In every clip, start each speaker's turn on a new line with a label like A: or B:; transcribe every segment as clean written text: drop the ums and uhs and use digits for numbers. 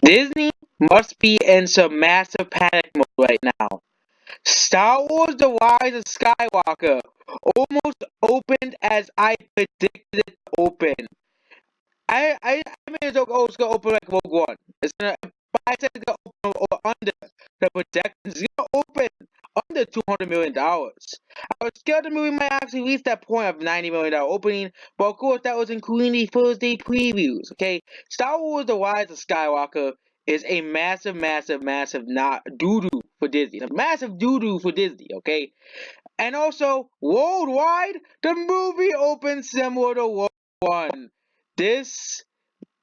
A: Disney must be in some massive panic mode right now. Star Wars The Rise of Skywalker almost opened as I predicted it to open. I mean it's gonna open like Rogue One. I said it's gonna open or under the projections. It's gonna open under $200 million. I was scared the movie might actually reach that point of $90 million opening, but of course that was including the Thursday previews. Okay, Star Wars: The Rise of Skywalker is a massive not doo doo for Disney. A massive doo doo for Disney. Okay, and also worldwide, the movie opens similar to Rogue One. This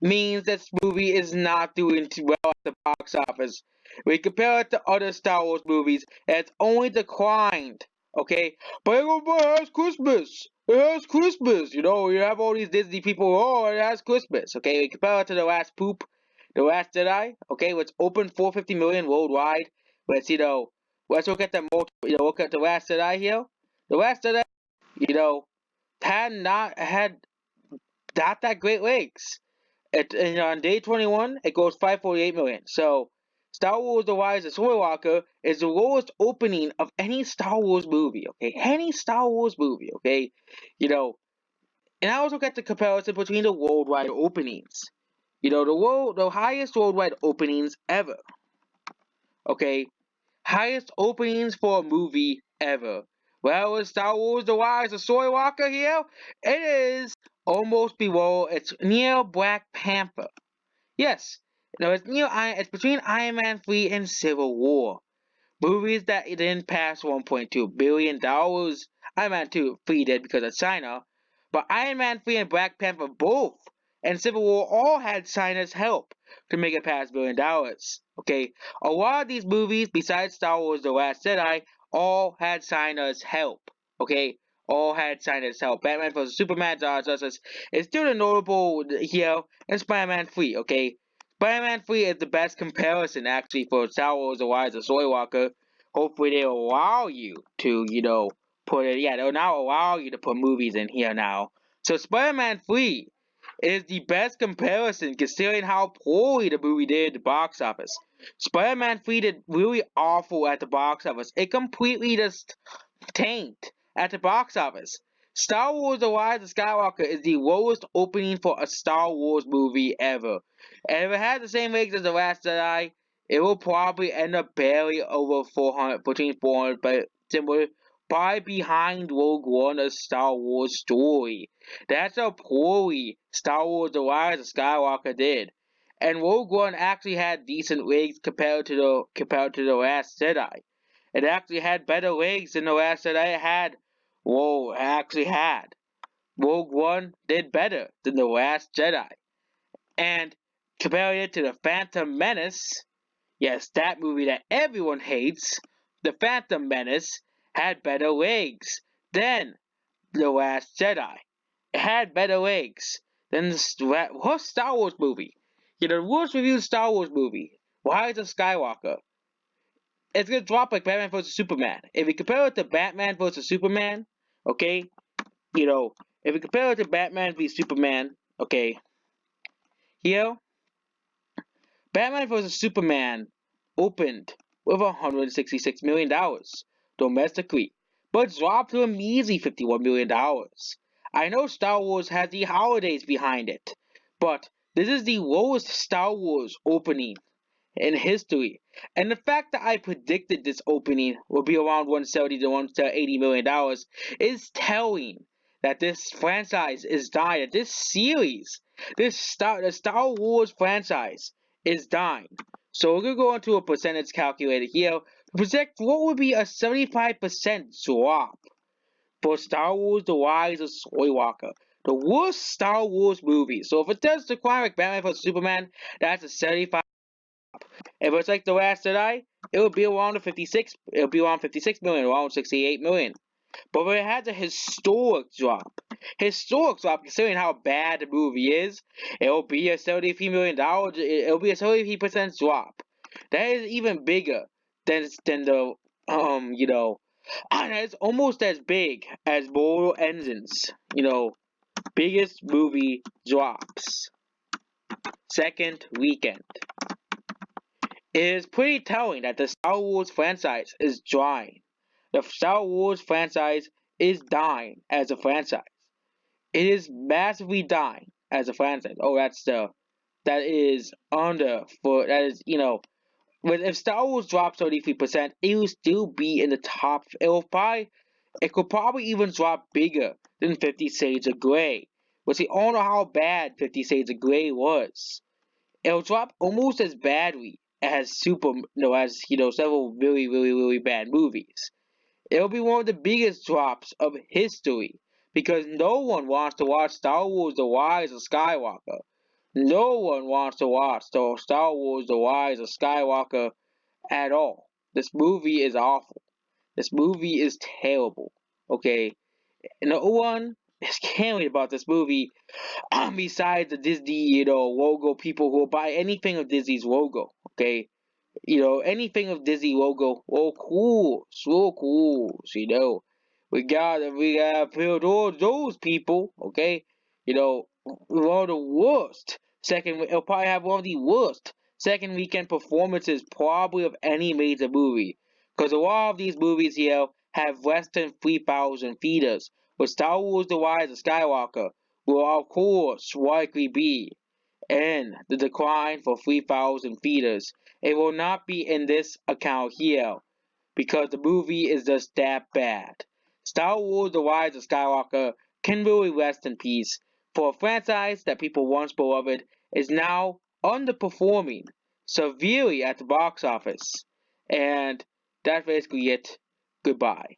A: means this movie is not doing too well at the box office. We compare it to other Star Wars movies, and it's only declined. Okay, but it has Christmas. It has Christmas. You know, you have all these Disney people. Oh, it has Christmas. Okay, we compare it to the last poop, the Last Jedi. Okay, which opened 450 million worldwide. Let's let's look at the look at the Last Jedi here. The Last Jedi, you know, had not that great legs. On day 21, it goes 548 million. So, Star Wars: The Rise of Skywalker is the lowest opening of any Star Wars movie. Okay, any Star Wars movie. Okay, you know, and I also get the comparison between the worldwide openings. The highest worldwide openings ever. Okay, highest openings for a movie ever. Well, with Star Wars: The Rise of Skywalker here, it is almost below. It's near Black Panther. Yes, it's between Iron Man 3 and Civil War. Movies that didn't pass $1.2 billion. Iron Man 3 did because of China, but Iron Man 3 and Black Panther both and Civil War all had China's help to make it past $1 billion. Okay, a lot of these movies, besides Star Wars: The Last Jedi, all had China's help. Okay, all had China's help. Batman vs Superman, Dawn Justice is still a notable here, and Spider-Man 3. Okay, Spider-Man 3 is the best comparison actually for Star Wars: The Rise of Skywalker. Hopefully they'll allow you to, they'll now allow you to put movies in here now. So Spider-Man 3 is the best comparison considering how poorly the movie did at the box office. Spider-Man 3 did really awful at the box office. It completely just tanked at the box office. Star Wars: The Rise of Skywalker is the lowest opening for a Star Wars movie ever. And if it had the same legs as The Last Jedi, it will probably end up barely over 400, between 400, but similar, probably behind Rogue One, a Star Wars story. That's how poorly Star Wars: The Rise of Skywalker did. And Rogue One actually had decent legs compared to the Last Jedi. It actually had better legs than the Last Jedi had. Whoa, actually had. Rogue One did better than the Last Jedi. And comparing it to the Phantom Menace, yes, that movie that everyone hates, the Phantom Menace had better legs than the Last Jedi. It had better legs than the worst Star Wars movie. The worst reviewed Star Wars movie, Rise of Skywalker. It's gonna drop like Batman vs Superman. If we compare it to Batman vs Superman, okay, if we compare it to Batman v Superman, okay, here, Batman vs Superman opened with $166 million domestically, but dropped to a measly $51 million. I know Star Wars has the holidays behind it, but this is the lowest Star Wars opening in history. And the fact that I predicted this opening will be around 170 to $180 million is telling that this franchise is dying. That this series, the Star Wars franchise is dying. So we're gonna go into a percentage calculator here to project what would be a 75% drop for Star Wars: The Rise of Skywalker. The worst Star Wars movie. So if it does decline like Batman vs Superman, that's a 75. If it's like The Last Jedi, it would be around 56. It would be around 56 million, around 68 million. But when it has a historic drop considering how bad the movie is, it will be a $73 million. It will be a 73% drop. That is even bigger than the and it's almost as big as Mortal Engines. Biggest movie drops. Second weekend. It is pretty telling that the Star Wars franchise is dying. The Star Wars franchise is dying as a franchise. It is massively dying as a franchise. Oh, that is under for that is but if Star Wars drops 33%, it will still be in the top. It could probably even drop bigger than 50 Shades of Grey. But we all know how bad 50 Shades of Grey was. It'll drop almost as badly as several really, really, really bad movies. It'll be one of the biggest drops of history because no one wants to watch Star Wars The Rise of Skywalker. No one wants to watch the Star Wars The Rise of Skywalker at all. This movie is awful. This movie is terrible. Okay? And no one is caring about this movie besides the Disney, logo people who will buy anything of Disney's logo. Okay? Anything of Disney logo, cool, so cool, we gotta appeal to those people, okay? One of the worst it'll probably have one of the worst second weekend performances probably of any major movie. Because a lot of these movies here have less than 3,000 theaters, but Star Wars The Rise of Skywalker will of course likely be and the decline for 3,000 theaters. It will not be in this account here because the movie is just that bad. Star Wars The Rise of Skywalker can really rest in peace, for a franchise that people once beloved is now underperforming severely at the box office. And that's basically it. Goodbye.